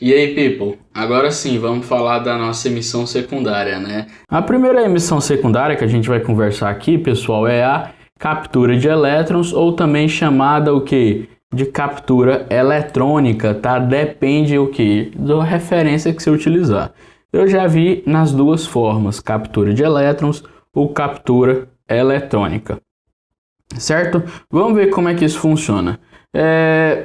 E aí, people? Agora sim, vamos falar da nossa emissão secundária, né? A primeira emissão secundária que a gente vai conversar aqui, pessoal, é a captura de elétrons, ou também chamada o que? De captura eletrônica, tá? Depende o que? Da referência que você utilizar. Eu já vi nas duas formas, captura de elétrons ou captura eletrônica, certo? Vamos ver como é que isso funciona.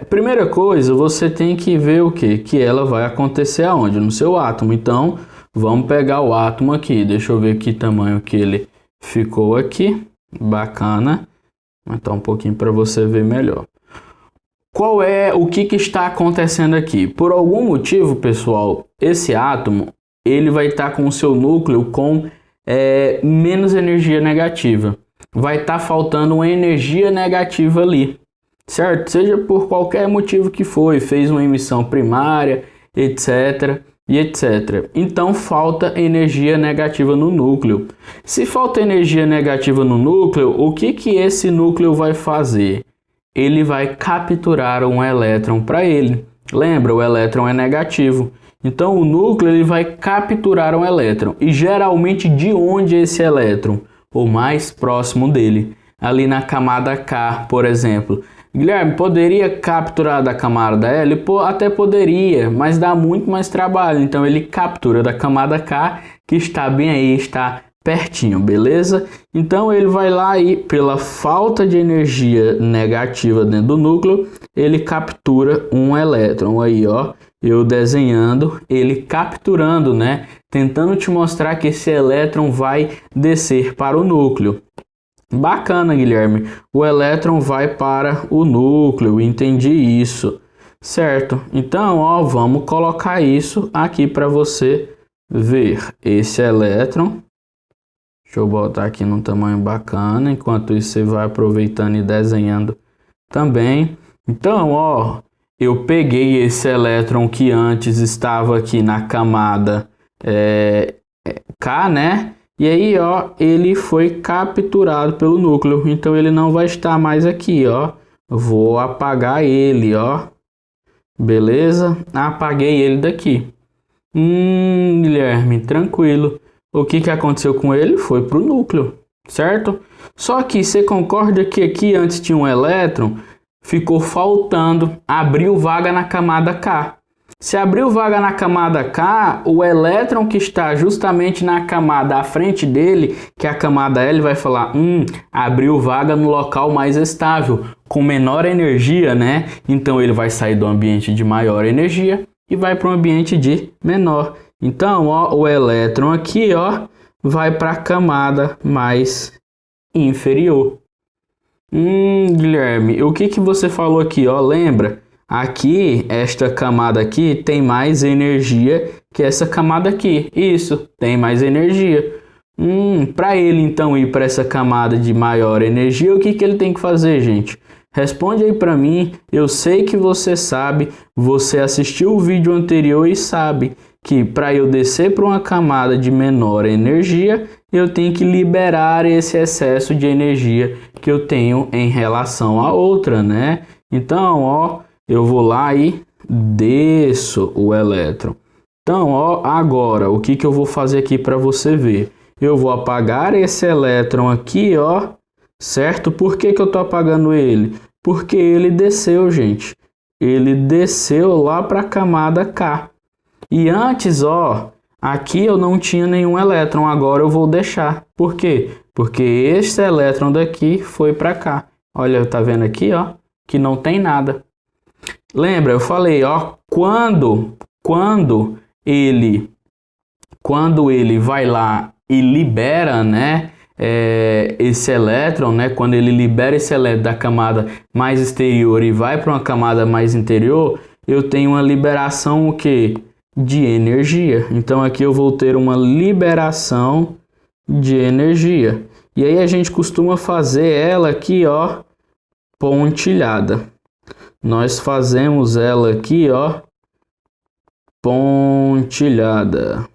Primeira coisa, você tem que ver o que? Que ela vai acontecer aonde? No seu átomo. Então, vamos pegar o átomo aqui. Deixa eu ver que tamanho que ele ficou aqui. Bacana. Então, um pouquinho para você ver melhor. Qual é o que está acontecendo aqui? Por algum motivo, pessoal, esse átomo ele vai estar com o seu núcleo com menos energia negativa. Vai estar faltando uma energia negativa ali, certo? Seja por qualquer motivo que foi, fez uma emissão primária, etc. e etc. Então falta energia negativa no núcleo. Se falta energia negativa no núcleo, o que esse núcleo vai fazer? Ele vai capturar um elétron para ele. Lembra, o elétron é negativo. Então o núcleo ele vai capturar um elétron. E geralmente de onde é esse elétron? O mais próximo dele. Ali na camada K, por exemplo. Guilherme, poderia capturar da camada L? Até poderia, mas dá muito mais trabalho. Então ele captura da camada K, que está bem aí, está pertinho, beleza? Então ele vai lá e, pela falta de energia negativa dentro do núcleo, ele captura um elétron. Aí, ó, eu desenhando, ele capturando, né? Tentando te mostrar que esse elétron vai descer para o núcleo. Bacana, Guilherme. O elétron vai para o núcleo, entendi isso, certo? Então, ó, vamos colocar isso aqui para você ver. Esse elétron, deixa eu botar aqui num tamanho bacana, enquanto isso você vai aproveitando e desenhando também. Então, ó, eu peguei esse elétron que antes estava aqui na camada K, né? E aí, ó, ele foi capturado pelo núcleo, então ele não vai estar mais aqui, ó. Vou apagar ele, ó. Beleza? Apaguei ele daqui. Guilherme, tranquilo. O que aconteceu com ele? Foi pro núcleo, certo? Só que você concorda que aqui antes tinha um elétron, ficou faltando, abriu vaga na camada K. Se abriu vaga na camada K, o elétron que está justamente na camada à frente dele, que é a camada L, vai falar, abriu vaga no local mais estável, com menor energia, né? Então ele vai sair do ambiente de maior energia e vai para um ambiente de menor. Então, ó, o elétron aqui, ó, vai para a camada mais inferior. Guilherme, o que você falou aqui, ó? Lembra? Aqui, esta camada aqui tem mais energia que essa camada aqui. Isso, tem mais energia. Para ele então ir para essa camada de maior energia, o que ele tem que fazer, gente? Responde aí para mim. Eu sei que você sabe, você assistiu o vídeo anterior e sabe que para eu descer para uma camada de menor energia, eu tenho que liberar esse excesso de energia que eu tenho em relação à outra, né? Então, ó, eu vou lá e desço o elétron. Então, ó, agora, o que eu vou fazer aqui para você ver? Eu vou apagar esse elétron aqui, ó, certo? Por que eu estou apagando ele? Porque ele desceu, gente. Ele desceu lá para a camada K. E antes, ó, aqui eu não tinha nenhum elétron, agora eu vou deixar. Por quê? Porque este elétron daqui foi para cá. Olha, tá vendo aqui, ó, que não tem nada. Lembra, eu falei, ó, quando ele vai lá e libera, né, esse elétron, né, quando ele libera esse elétron da camada mais exterior e vai para uma camada mais interior, eu tenho uma liberação o quê? De energia. Então aqui eu vou ter uma liberação de energia. E aí a gente costuma fazer ela aqui, ó, pontilhada. Nós fazemos ela aqui, ó, pontilhada.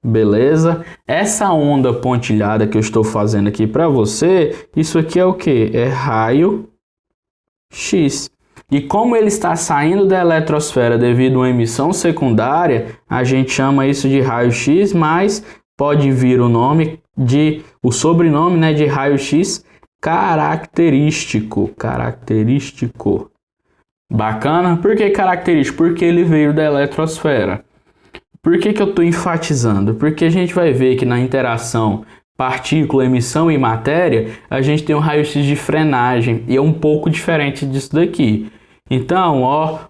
Beleza? Essa onda pontilhada que eu estou fazendo aqui para você, isso aqui é o que? É raio X. E como ele está saindo da eletrosfera devido a uma emissão secundária, a gente chama isso de raio-x, mas pode vir o sobrenome, né, de raio-x característico. Bacana? Por que característico? Porque ele veio da eletrosfera. Por que eu estou enfatizando? Porque a gente vai ver que na interação partícula, emissão e matéria, a gente tem um raio-x de frenagem e é um pouco diferente disso daqui. Então,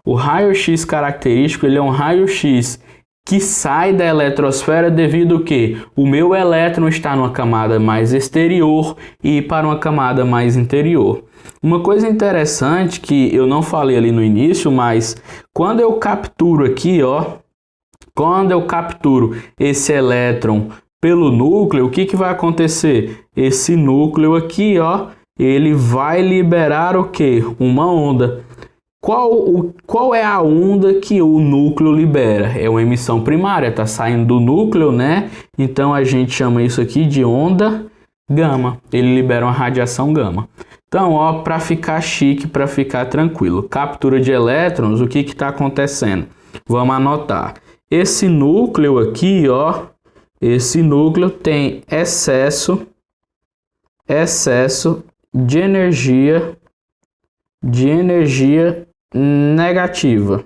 o raio-x característico, ele é um raio-x que sai da eletrosfera devido ao que o meu elétron está numa camada mais exterior e para uma camada mais interior. Uma coisa interessante que eu não falei ali no início, mas quando eu capturo aqui, quando eu capturo esse elétron pelo núcleo, o que vai acontecer? Esse núcleo aqui, ele vai liberar o que? Uma onda. Qual é a onda que o núcleo libera? É uma emissão primária, está saindo do núcleo, né? Então a gente chama isso aqui de onda gama. Ele libera uma radiação gama. Então, para ficar chique, para ficar tranquilo, captura de elétrons, o que está acontecendo? Vamos anotar. Esse núcleo aqui, esse núcleo tem excesso de energia negativa.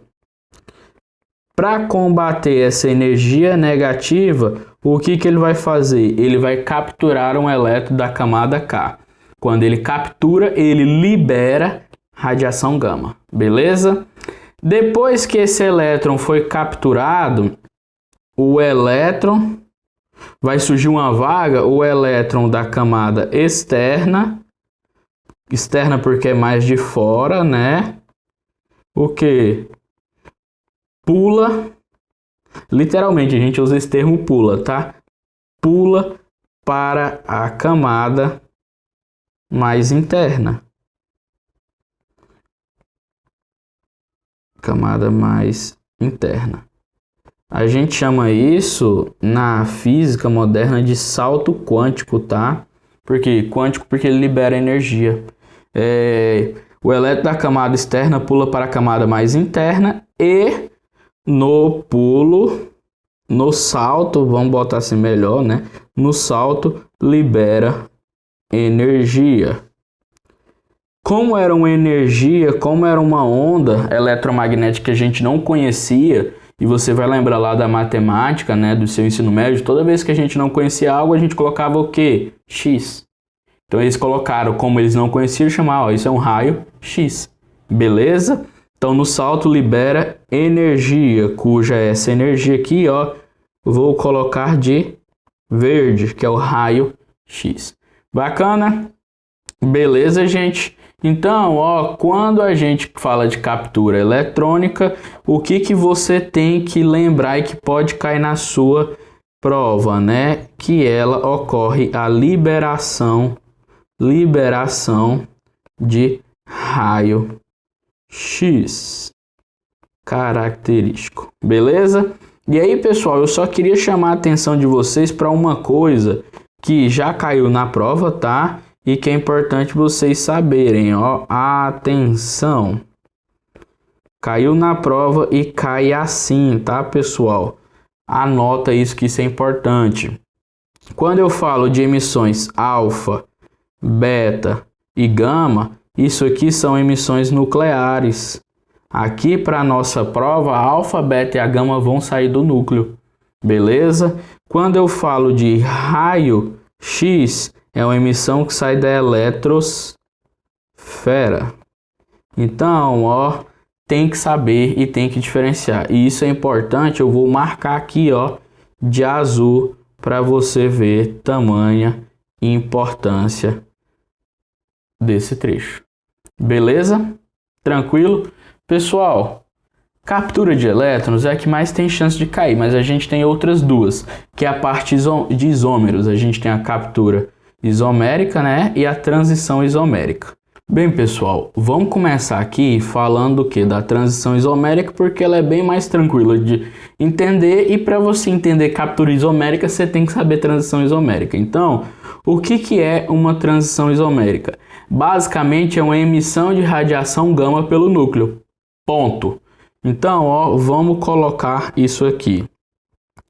Para combater essa energia negativa, o que ele vai fazer? Ele vai capturar um elétron da camada K. Quando ele captura, ele libera radiação gama. Beleza? Depois que esse elétron foi capturado, o elétron vai surgir uma vaga, o elétron da camada externa porque é mais de fora, né? O que? Pula, literalmente a gente usa esse termo pula, tá? Pula para a camada mais interna. Camada mais interna. A gente chama isso na física moderna de salto quântico, tá? Por quê? Quântico porque ele libera energia. O elétron da camada externa pula para a camada mais interna e no salto, vamos botar assim melhor, né? No salto libera energia. Como era uma energia, como era uma onda eletromagnética que a gente não conhecia, e você vai lembrar lá da matemática, né, do seu ensino médio, toda vez que a gente não conhecia algo, a gente colocava o quê? X. Então eles colocaram, como eles não conheciam, chamavam, isso é um raio X. Beleza? Então no salto libera energia, cuja essa energia aqui, vou colocar de verde, que é o raio X. Bacana? Beleza, gente? Então, quando a gente fala de captura eletrônica, o que você tem que lembrar e que pode cair na sua prova, né? Que ela ocorre a liberação de raio X característico. Beleza? E aí, pessoal, eu só queria chamar a atenção de vocês para uma coisa que já caiu na prova, tá? E que é importante vocês saberem, atenção. Caiu na prova e cai assim, tá, pessoal? Anota isso, que isso é importante. Quando eu falo de emissões alfa, beta e gama, isso aqui são emissões nucleares. Aqui para nossa prova, a alfa, beta e a gama vão sair do núcleo. Beleza? Quando eu falo de raio X, é uma emissão que sai da eletrosfera. Então, tem que saber e tem que diferenciar. E isso é importante, eu vou marcar aqui, de azul, para você ver tamanha importância desse trecho. Beleza? Tranquilo? Pessoal, captura de elétrons é a que mais tem chance de cair, mas a gente tem outras duas, que é a parte de isômeros. A gente tem a captura isomérica, né, e a transição isomérica. Bem, pessoal, vamos começar aqui falando o que? Da transição isomérica, porque ela é bem mais tranquila de entender, e para você entender captura isomérica, você tem que saber transição isomérica. Então, o que é uma transição isomérica? Basicamente é uma emissão de radiação gama pelo núcleo. Ponto. Então, ó, vamos colocar isso aqui.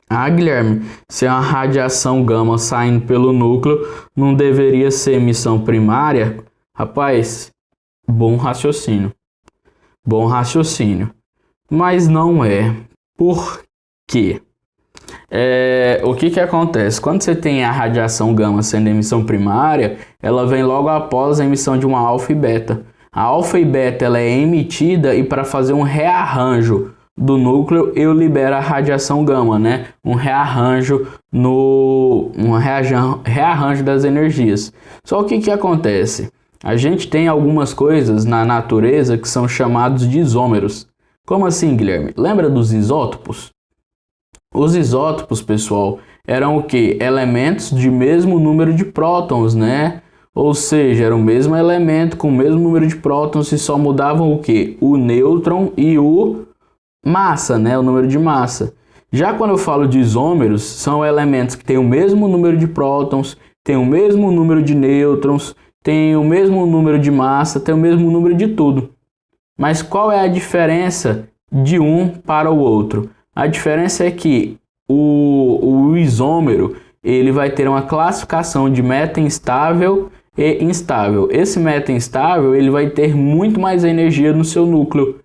Ah, Guilherme, se é uma radiação gama saindo pelo núcleo, não deveria ser emissão primária? Rapaz, bom raciocínio. Bom raciocínio. Mas não é. Por quê? O que acontece? Quando você tem a radiação gama sendo emissão primária, ela vem logo após a emissão de uma alfa e beta. A alfa e beta ela é emitida, e para fazer um rearranjo do núcleo, eu libero a radiação gama, né? Um rearranjo rearranjo das energias. Só o que acontece? A gente tem algumas coisas na natureza que são chamados de isômeros. Como assim, Guilherme? Lembra dos isótopos? Os isótopos, pessoal, eram o que? Elementos de mesmo número de prótons, né? Ou seja, era o mesmo elemento com o mesmo número de prótons, e só mudavam o que? O nêutron e o massa, né? O número de massa. Já quando eu falo de isômeros, são elementos que têm o mesmo número de prótons, têm o mesmo número de nêutrons, têm o mesmo número de massa, têm o mesmo número de tudo. Mas qual é a diferença de um para o outro? A diferença é que o isômero ele vai ter uma classificação de meta-instável e instável. Esse meta-instável ele vai ter muito mais energia no seu núcleo.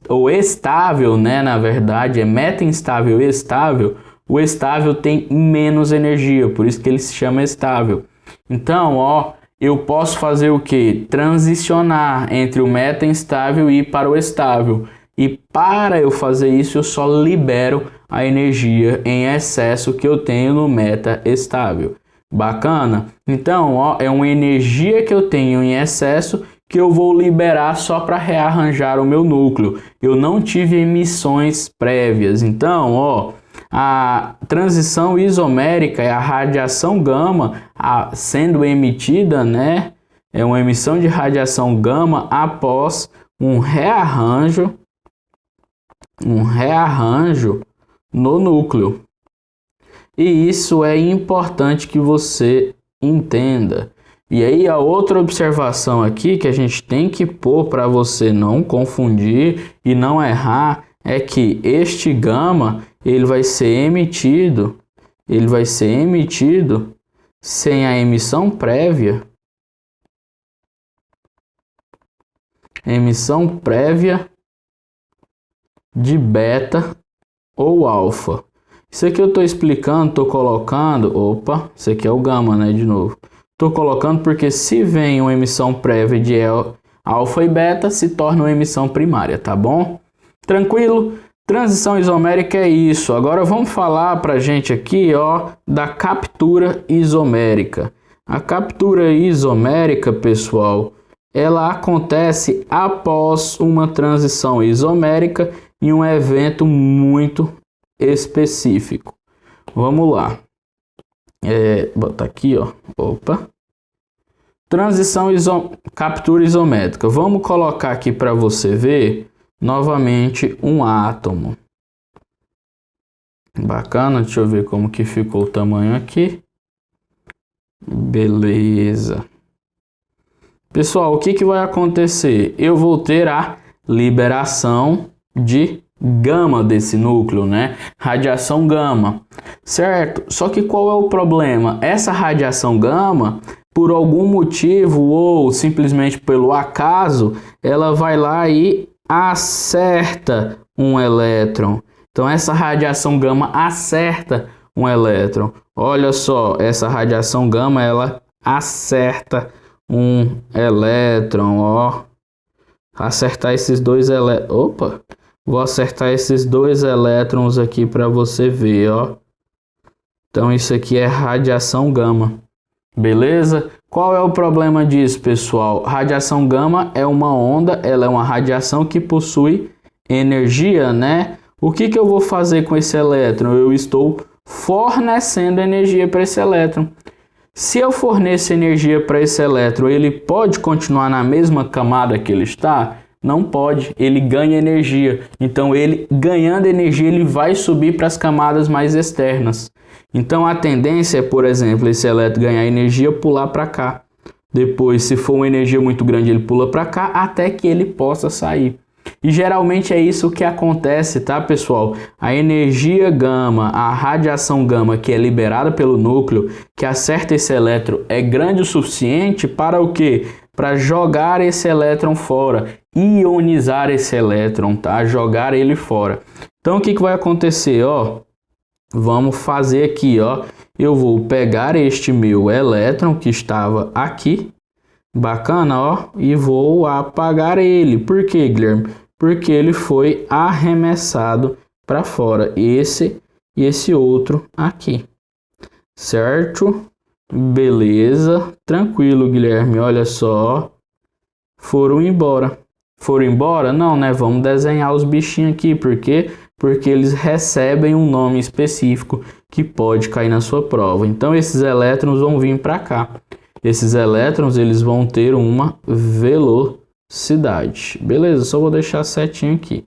O estável, né, na verdade, é meta-instável e estável. O estável tem menos energia, por isso que ele se chama estável. Então, ó, eu posso fazer o que? Transicionar entre o meta-instável e ir para o estável. E para eu fazer isso, eu só libero a energia em excesso que eu tenho no meta-estável. Bacana? Então, ó, é uma energia que eu tenho em excesso que eu vou liberar só para rearranjar o meu núcleo. Eu não tive emissões prévias. Então, ó, a transição isomérica é a radiação gama sendo emitida, né? É uma emissão de radiação gama após um rearranjo no núcleo. E isso é importante que você entenda. E aí a outra observação aqui que a gente tem que pôr para você não confundir e não errar é que este gama ele vai ser emitido sem a emissão prévia de beta ou alfa. Isso aqui eu estou explicando, estou colocando, opa, isso aqui é o gama, né, de novo. Estou colocando porque se vem uma emissão prévia de alfa e beta, se torna uma emissão primária, tá bom? Tranquilo? Transição isomérica é isso. Agora vamos falar pra gente aqui, ó, da captura isomérica. A captura isomérica, pessoal, ela acontece após uma transição isomérica em um evento muito específico. Vamos lá. Botar aqui, ó. Opa. Captura isométrica. Vamos colocar aqui para você ver novamente um átomo. Bacana, deixa eu ver como que ficou o tamanho aqui. Beleza. Pessoal, o que vai acontecer? Eu vou ter a liberação de gama desse núcleo, né? Radiação gama, certo? Só que qual é o problema? Essa radiação gama, por algum motivo ou simplesmente pelo acaso, ela vai lá e acerta um elétron. Então essa radiação gama acerta um elétron. Olha só, essa radiação gama ela acerta um elétron, ó. Acertar esses dois elétrons. Opa! Vou acertar esses dois elétrons aqui para você ver, ó. Então isso aqui é radiação gama. Beleza? Qual é o problema disso, pessoal? Radiação gama é uma onda, ela é uma radiação que possui energia, né? O que eu vou fazer com esse elétron? Eu estou fornecendo energia para esse elétron. Se eu forneço energia para esse elétron, ele pode continuar na mesma camada que ele está? Não pode, ele ganha energia. Então, ele ganhando energia, ele vai subir para as camadas mais externas. Então, a tendência é, por exemplo, esse elétron ganhar energia, pular para cá. Depois, se for uma energia muito grande, ele pula para cá até que ele possa sair. E geralmente é isso que acontece, tá, pessoal? A energia gama, a radiação gama que é liberada pelo núcleo, que acerta esse elétron, é grande o suficiente para o quê? Para jogar esse elétron fora, ionizar esse elétron, tá? Jogar ele fora. Então, o que vai acontecer, ó? Vamos fazer aqui, ó. Eu vou pegar este meu elétron que estava aqui, bacana, ó, e vou apagar ele. Por quê, Guilherme? Porque ele foi arremessado para fora, esse e esse outro aqui, certo? Beleza, tranquilo, Guilherme, olha só, foram embora. Foram embora? Não, né? Vamos desenhar os bichinhos aqui, por quê? Porque eles recebem um nome específico que pode cair na sua prova. Então, esses elétrons vão vir para cá. Esses elétrons, eles vão ter uma velocidade. Beleza, só vou deixar certinho aqui.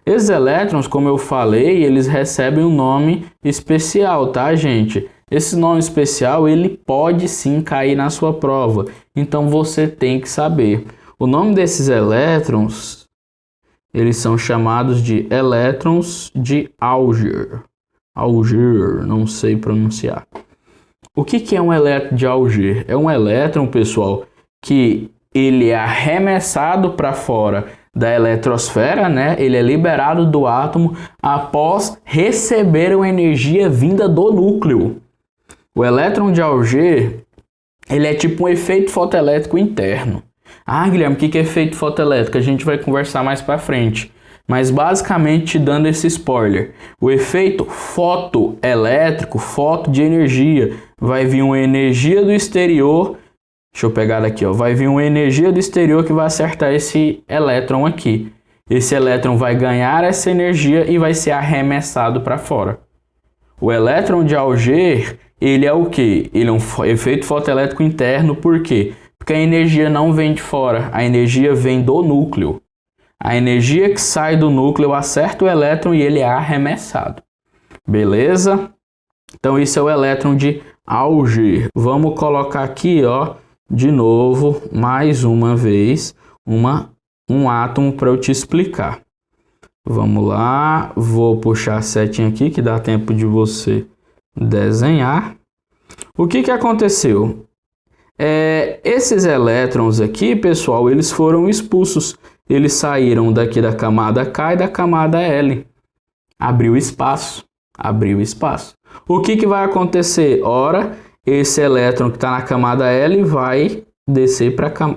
Esses elétrons, como eu falei, eles recebem um nome especial, tá, gente? Esse nome especial, ele pode sim cair na sua prova. Então, você tem que saber. O nome desses elétrons, eles são chamados de elétrons de Auger. Auger, não sei pronunciar. O que é um elétron de Auger? É um elétron, pessoal, que ele é arremessado para fora da eletrosfera, né? Ele é liberado do átomo após receber uma energia vinda do núcleo. O elétron de Auger, ele é tipo um efeito fotoelétrico interno. Ah, Guilherme, o que é efeito fotoelétrico? A gente vai conversar mais para frente. Mas basicamente, dando esse spoiler, o efeito fotoelétrico, foto de energia, vai vir uma energia do exterior, deixa eu pegar daqui, ó, vai vir uma energia do exterior que vai acertar esse elétron aqui. Esse elétron vai ganhar essa energia e vai ser arremessado para fora. O elétron de Auger, ele é o quê? Ele é um efeito fotoelétrico interno, por quê? Porque a energia não vem de fora, a energia vem do núcleo. A energia que sai do núcleo acerta o elétron e ele é arremessado. Beleza? Então, isso é o elétron de Auger. Vamos colocar aqui, ó, de novo, mais uma vez, um átomo para eu te explicar. Vamos lá, vou puxar a setinha aqui que dá tempo de você desenhar. O que aconteceu? Esses elétrons aqui, pessoal, eles foram expulsos. Eles saíram daqui da camada K e da camada L. Abriu espaço. Abriu espaço. O que vai acontecer? Ora, esse elétron que está na camada L vai descer para a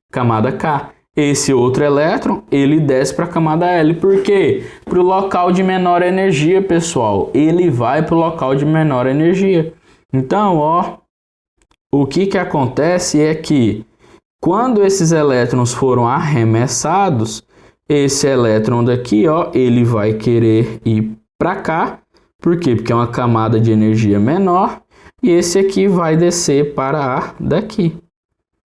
camada K. Esse outro elétron, ele desce para a camada L. Por quê? Para o local de menor energia, pessoal. Ele vai para o local de menor energia. Então, ó, o que acontece é que quando esses elétrons foram arremessados, esse elétron daqui, ó, ele vai querer ir para cá. Por quê? Porque é uma camada de energia menor. E esse aqui vai descer para a daqui.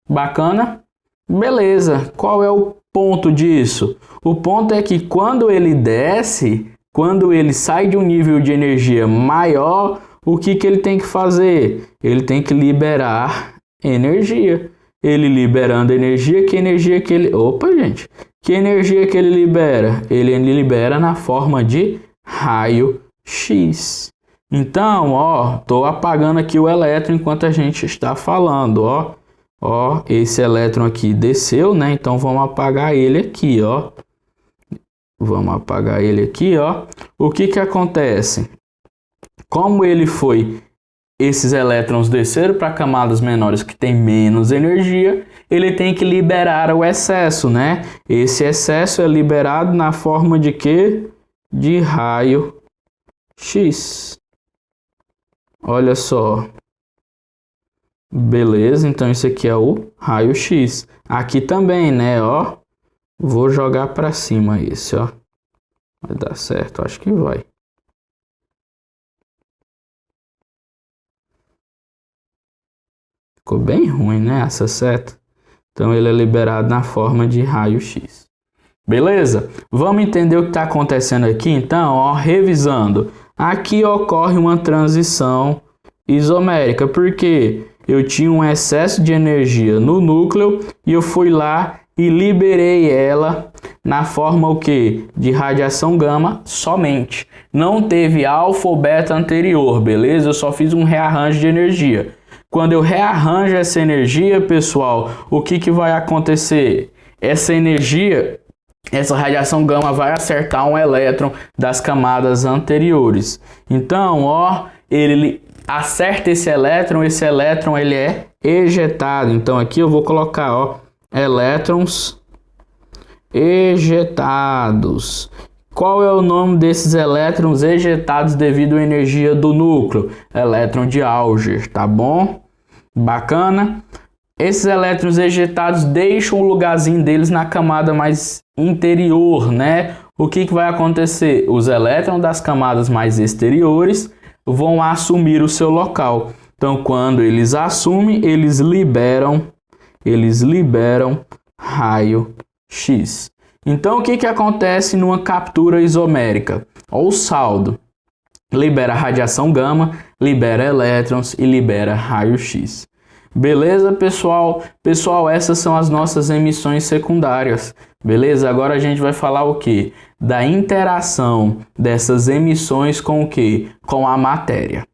Bacana? Beleza. Qual é o ponto disso? O ponto é que quando ele desce, quando ele sai de um nível de energia maior, o que ele tem que fazer? Ele tem que liberar energia. Ele liberando energia, que energia que ele... Opa, gente! Que energia que ele libera? Ele libera na forma de raio X. Então, ó, tô apagando aqui o elétron enquanto a gente está falando, ó. Ó, esse elétron aqui desceu, né? Então, vamos apagar ele aqui, ó. Vamos apagar ele aqui, ó. O que acontece? Como ele foi... Esses elétrons desceram para camadas menores que tem menos energia, ele tem que liberar o excesso, né? Esse excesso é liberado na forma de quê? De raio X. Olha só. Beleza, então isso aqui é o raio X. Aqui também, né, ó. Vou jogar para cima esse, ó. Vai dar certo, acho que vai. Ficou bem ruim, né, essa seta? Então ele é liberado na forma de raio-x. Beleza? Vamos entender o que está acontecendo aqui então, ó, revisando. Aqui ocorre uma transição isomérica, porque eu tinha um excesso de energia no núcleo e eu fui lá e liberei ela na forma o quê? De radiação gama somente. Não teve alfa ou beta anterior, beleza? Eu só fiz um rearranjo de energia. Quando eu rearranjo essa energia, pessoal, o que vai acontecer? Essa energia, essa radiação gama vai acertar um elétron das camadas anteriores. Então, ó, ele acerta esse elétron ele é ejetado. Então aqui eu vou colocar, ó, elétrons ejetados. Qual é o nome desses elétrons ejetados devido à energia do núcleo? Elétron de Auger, tá bom? Bacana. Esses elétrons ejetados deixam o lugarzinho deles na camada mais interior, né? O que vai acontecer? Os elétrons das camadas mais exteriores vão assumir o seu local. Então, quando eles assumem, eles liberam raio-x. Então, o que acontece numa captura isomérica? Olha o saldo. Libera radiação gama, libera elétrons e libera raio-x. Beleza, pessoal? Pessoal, essas são as nossas emissões secundárias. Beleza? Agora a gente vai falar o quê? Da interação dessas emissões com o quê? Com a matéria.